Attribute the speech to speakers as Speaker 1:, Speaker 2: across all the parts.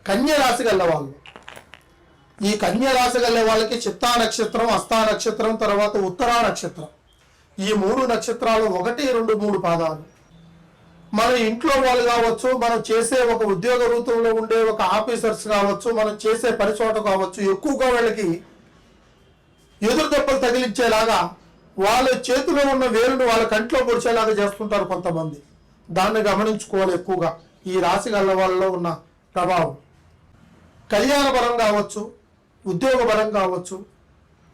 Speaker 1: కన్య రాశి గల వాళ్ళు, ఈ కన్య రాశి గల వాళ్ళకి చిత్తా నక్షత్రం, హస్తా నక్షత్రం, తర్వాత ఉత్తరా నక్షత్రం, ఈ 3 నక్షత్రాలు 1, 2, 3 పాదాలు. మన ఇంట్లో వాళ్ళు కావచ్చు, మనం చేసే ఒక ఉద్యోగ వృత్తిలో ఉండే ఒక ఆఫీసర్స్ కావచ్చు, మనం చేసే పని చోట కావచ్చు, ఎక్కువగా వాళ్ళకి ఎదురు దెబ్బలు తగిలించేలాగా వాళ్ళ చేతిలో ఉన్న వేలును వాళ్ళ కంట్లో పొడిచేలాగా చేస్తుంటారు కొంతమంది. దాన్ని గమనించుకోవాలి ఎక్కువగా ఈ రాశి గల వాళ్ళలో ఉన్న ప్రభావం. కళ్యాణ పరం కావచ్చు, ఉద్యోగ పరం కావచ్చు,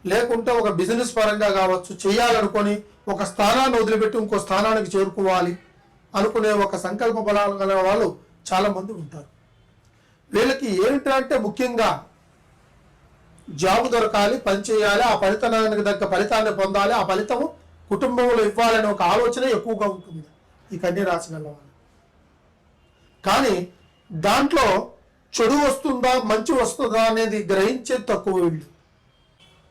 Speaker 1: లేకుంటే ఒక బిజినెస్ పరంగా కావచ్చు, చేయాలనుకొని ఒక స్థానాన్ని వదిలిపెట్టి ఇంకో స్థానానికి చేరుకోవాలి అనుకునే ఒక సంకల్ప బలాలు గల వాళ్ళు చాలామంది ఉంటారు. వీళ్ళకి ఏమిటంటే ముఖ్యంగా జాబ్ దొరకాలి, పని చేయాలి, ఆ ఫలితానికి తగ్గ ఫలితాన్ని పొందాలి, ఆ ఫలితము కుటుంబంలో ఇవ్వాలనే ఒక ఆలోచన ఎక్కువగా ఉంటుంది ఈ కన్య రాశి గల వాళ్ళు. కానీ దాంట్లో చెడు వస్తుందా మంచి వస్తుందా అనేది గ్రహించేది తక్కువ వీళ్ళు.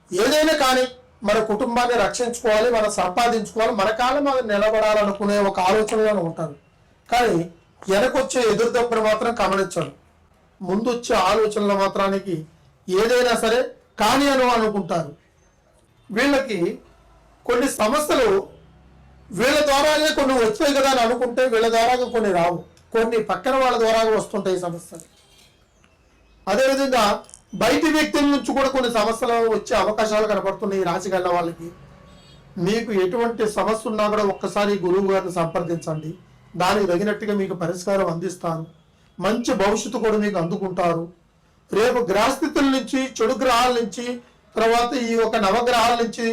Speaker 1: ఏదైనా కానీ మన కుటుంబాన్ని రక్షించుకోవాలి, మనం సంపాదించుకోవాలి, మన కాలం మీద నిలబడాలనుకునే ఒక ఆలోచనలోనే ఉంటారు. కానీ వెనకొచ్చే ఎదురు దెబ్బను మాత్రం గమనించరు. ముందొచ్చే ఆలోచనల మాత్రానికి ఏదైనా సరే కానీ అనుకుంటారు. వీళ్ళకి కొన్ని సమస్యలు వీళ్ళ ద్వారానే కొన్ని వచ్చాయి కదా అని అనుకుంటే వీళ్ళ ద్వారాగా కొన్ని రావు, కొన్ని పక్కన వాళ్ళ ద్వారా వస్తుంటాయి సమస్యలు. అదేవిధంగా బయటి వ్యక్తుల నుంచి కూడా కొన్ని సమస్యలు వచ్చే అవకాశాలు కనపడుతున్నాయి ఈ రాశి గల వాళ్ళకి. మీకు ఎటువంటి సమస్య ఉన్నా కూడా ఒక్కసారి గురువు గారిని సంప్రదించండి, దానికి తగినట్టుగా మీకు పరిష్కారం అందిస్తాను. మంచి భవిష్యత్తు కూడా మీకు అందుకుంటారు. రేపు గ్రహస్థితుల నుంచి, చెడు గ్రహాల నుంచి, తర్వాత ఈ ఒక నవగ్రహాల నుంచి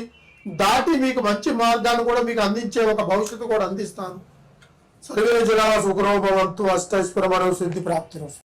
Speaker 1: దాటి మీకు మంచి మార్గాన్ని కూడా మీకు అందించే ఒక భవిష్యత్తు కూడా అందిస్తాను. సర్వే జనా సుఖనో భవంతు, అష్టైశ్వర్యమనో సిద్ధి ప్రాప్తిరస్తు.